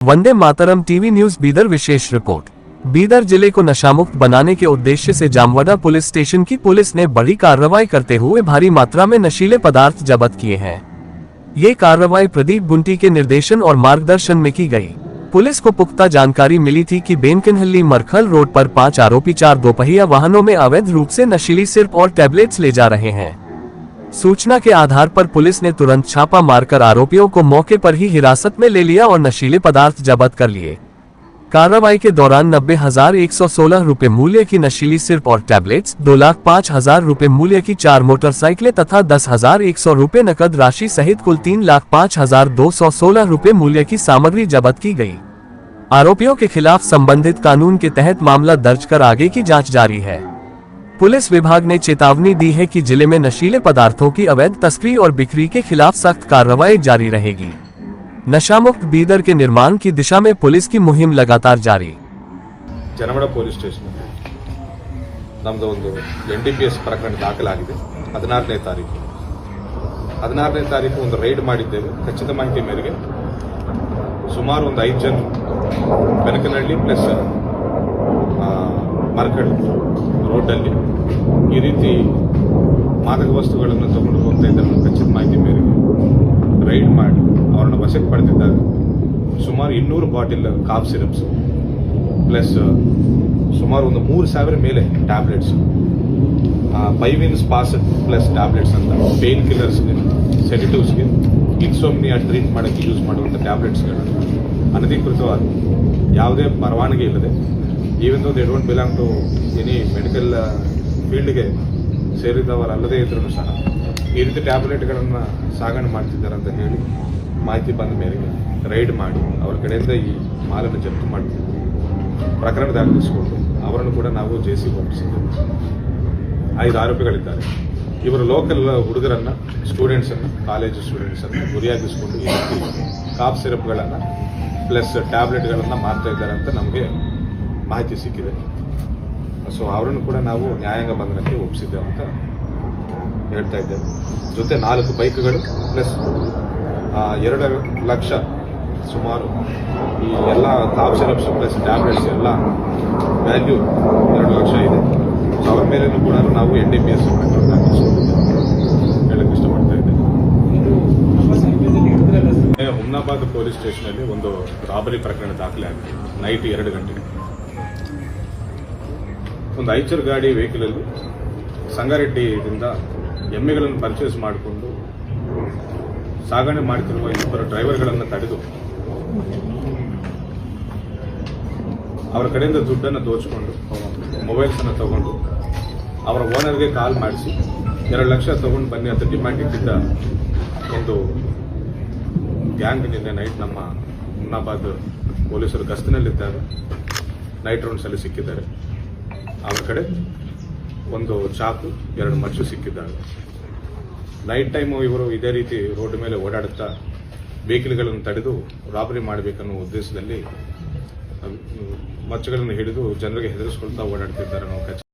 Vande Mataram TV news Bidar विशेष report. Bidar जिले को नशामुक्त बनाने के उद्देश्य से जामवड़ा पुलिस स्टेशन की पुलिस ने बड़ी कार्रवाई करते हुए भारी मात्रा में नशीले पदार्थ जब्त किए हैं। ये कार्रवाई प्रदीप गुंटी के निर्देशन और मार्गदर्शन में की गई। पुलिस को पुख्ता जानकारी मिली थी कि बेनकनहल्ली मरखल रोड पर 5 आरोपी 4 दोपहिया वाहनों में अवैध रूप से नशीली सिरप और टैबलेट्स ले जा रहे हैं। सूचना के आधार पर पुलिस ने तुरंत छापा मारकर आरोपियों को मौके पर ही हिरासत में ले लिया और नशीले पदार्थ जब्त कर लिए। कार्रवाई के दौरान 90,116 रुपए मूल्य की नशीली सिरप और टैबलेट्स, 2,05,000 रुपए मूल्य की 4 मोटरसाइकिलें तथा 10,100 रुपए नकद राशि सहित कुल 3,05,216 रुपए मूल्य की सामग्री जब्त की गई। आरोपियों के खिलाफ संबंधित कानून के तहत मामला दर्ज कर आगे की जांच जारी है। पुलिस विभाग ने चेतावनी दी है कि जिले में नशीले पदार्थों की अवैध तस्करी और बिक्री के खिलाफ सख्त कार्रवाई जारी रहेगी। नशामुक्त बीदर के निर्माण की दिशा में पुलिस की मुहिम लगातार जारी। ಜನವಡ ಪೊಲೀಸ್ ಸ್ಟೇಷನ್ ನಮ್ಮದು ಒಂದು NDPS ಪ್ರಕರಣ ದಾಖಲಾಗಿದೆ। 16ನೇ ತಾರೀಕು ಒಂದು ರೈಡ್ ಮಾಡಿದ್ದೇವೆ। ಖಚಿತ ಮಾಹಿತಿ ಮೇರೆಗೆ ಸುಮಾರು ಒಂದು 5 ಜನ ಬೆನಕನಹಳ್ಳಿ ಪ್ಲಸ್ ಮರಕಡ್ ರೋಡಲ್ಲಿ ಈ ರೀತಿ ಮಾದಕ ವಸ್ತುಗಳನ್ನು ತಗೊಂಡು ಹೋಗ್ತಾ ಇದ್ದಾರೆ। ಖಚಿತ ಮಾಹಿತಿ ಮೇರೆಗೆ ರೈಡ್ ಮಾಡಿ ಅವರನ್ನು ವಶಕ್ಕೆ ಪಡೆದಿದ್ದಾಗ ಸುಮಾರು 200 ಬಾಟಲ್ ಕಾಫ್ ಸಿರಪ್ಸ್ ಪ್ಲಸ್ ಸುಮಾರು ಒಂದು 3,000 ಮೇಲೆ ಟ್ಯಾಬ್ಲೆಟ್ಸ್, ಪೈವಿನ್ ಸ್ಪಾಸ್ ಪ್ಲಸ್ ಟ್ಯಾಬ್ಲೆಟ್ಸ್ ಅಂತ ಪೇನ್ ಕಿಲ್ಲರ್ಸ್ಗೆ, ಸೆಡಿಟಿವ್ಸ್ಗೆ, ಇನ್ಸೋಮ್ನಿಯಾ ಟ್ರೀಟ್ ಮಾಡೋಕ್ಕೆ ಯೂಸ್ ಮಾಡುವಂಥ ಟ್ಯಾಬ್ಲೆಟ್ಸ್ಗಳು ಅನಧಿಕೃತವಾದ ಯಾವುದೇ ಪರವಾನಗಿ ಇಲ್ಲದೆ, even though they don't belong to any medical ಫೀಲ್ಡ್ಗೆ ಸೇರಿದವರಲ್ಲದೇ ಇದ್ರೂ ಸಹ ಈ ರೀತಿ ಟ್ಯಾಬ್ಲೆಟ್ಗಳನ್ನು ಸಾಗಣೆ ಮಾಡ್ತಿದ್ದಾರೆ ಅಂತ ಹೇಳಿ ಮಾಹಿತಿ ಬಂದ ಮೇರೆಗೆ ರೈಡ್ ಮಾಡಿ ಅವರ ಕಡೆಯಿಂದ ಈ ಮಾಲನ್ನು ಜಪ್ತು ಮಾಡಿ ಪ್ರಕರಣ ದಾಖಲಿಸಿಕೊಂಡು ಅವರನ್ನು ಕೂಡ ನಾವು ಜೆಸಿ ಒಪ್ಪಿಸಿದ್ದೇವೆ। 5 ಆರೋಪಿಗಳಿದ್ದಾರೆ। ಇವರು ಲೋಕಲ್ ಹುಡುಗರನ್ನು, ಸ್ಟೂಡೆಂಟ್ಸನ್ನು, ಕಾಲೇಜು ಸ್ಟೂಡೆಂಟ್ಸನ್ನು ಗುರಿಯಾಗಿಸಿಕೊಂಡು ಈ ರೀತಿ ಕಾಫ್ ಸಿರಪ್ಗಳನ್ನು ಪ್ಲಸ್ ಟ್ಯಾಬ್ಲೆಟ್ಗಳನ್ನು ಮಾರ್ತಾ ಇದ್ದಾರೆ ಅಂತ ನಮಗೆ ಮಾಹಿತಿ ಸಿಕ್ಕಿದೆ। ಸೊ ಅವರನ್ನು ಕೂಡ ನಾವು ನ್ಯಾಯಾಂಗ ಬಂಧನಕ್ಕೆ ಒಪ್ಪಿಸಿದ್ದೇವೆ ಅಂತ ಹೇಳ್ತಾ ಇದ್ದೇವೆ। ಜೊತೆ 4 ಬೈಕ್ಗಳು ಪ್ಲಸ್ 2 ಲಕ್ಷ ಸುಮಾರು ಈ ಎಲ್ಲ ಕಾಫ್ ಸಿರಪ್ಸ್ ಪ್ಲಸ್ ಟ್ಯಾಬ್ಲೆಟ್ಸ್ ಎಲ್ಲ ವ್ಯಾಲ್ಯೂ 2 ಲಕ್ಷ ಇದೆ। ಅವ್ರ ಮೇಲೂ ಕೂಡ ನಾವು NDPS ಹೇಳಕ್ಕೆ ಇಷ್ಟಪಡ್ತಾ ಇದ್ದೇವೆ। ಹುಮ್ನಾಬಾದ್ ಪೊಲೀಸ್ ಸ್ಟೇಷನಲ್ಲಿ ಒಂದು ರಾಬರಿ ಪ್ರಕರಣ ದಾಖಲೆ ಆಗಿದೆ। ನೈಟ್ 2 ಗಂಟೆಗೆ ಒಂದು ಐಚರ್ ಗಾಡಿ ವೆಹಿಕಲಲ್ಲಿ ಸಂಗಾರೆಡ್ಡಿಯಿಂದ ಎಮ್ಮೆಗಳನ್ನು ಪರ್ಚೇಸ್ ಮಾಡಿಕೊಂಡು ಸಾಗಣೆ ಮಾಡುತ್ತಿರುವ 2 ಡ್ರೈವರ್ಗಳನ್ನು ತಡೆದು ಅವರ ಕಡೆಯಿಂದ ದುಡ್ಡನ್ನು ದೋಚಿಕೊಂಡು ಮೊಬೈಲ್ಸನ್ನು ತಗೊಂಡು ಅವರ ಓನರ್ಗೆ ಕಾಲ್ ಮಾಡಿಸಿ 2 ಲಕ್ಷ ತಗೊಂಡು ಬನ್ನಿ ಅಂತ ಡಿಮ್ಯಾಂಡ್ ಇಟ್ಟಿದ್ದ ಒಂದು ಗ್ಯಾಂಗ್ ನಿನ್ನೆ ನೈಟ್ ನಮ್ಮ ಹುಮ್ನಾಬಾದ್ ಪೊಲೀಸರು ಗಸ್ತಿನಲ್ಲಿದ್ದಾಗ ನೈಟ್ ರೌಂಡ್ಸಲ್ಲಿ ಸಿಕ್ಕಿದ್ದಾರೆ। ಅವರ ಕಡೆ ಒಂದು ಚಾಕು, 2 ಮಚ್ಚು ಸಿಕ್ಕಿದ್ದಾರೆ। ನೈಟ್ ಟೈಮು ಇವರು ಇದೇ ರೀತಿ ರೋಡ್ ಮೇಲೆ ಓಡಾಡುತ್ತಾ ವೆಹಿಕಲ್ಗಳನ್ನು ತಡೆದು ರಾಬರಿ ಮಾಡಬೇಕನ್ನೋ ಉದ್ದೇಶದಲ್ಲಿ ಮಚ್ಚುಗಳನ್ನು ಹಿಡಿದು ಜನರಿಗೆ ಹೆದರಿಸಿಕೊಳ್ತಾ ಓಡಾಡ್ತಿದ್ದಾರೆ ನಾವು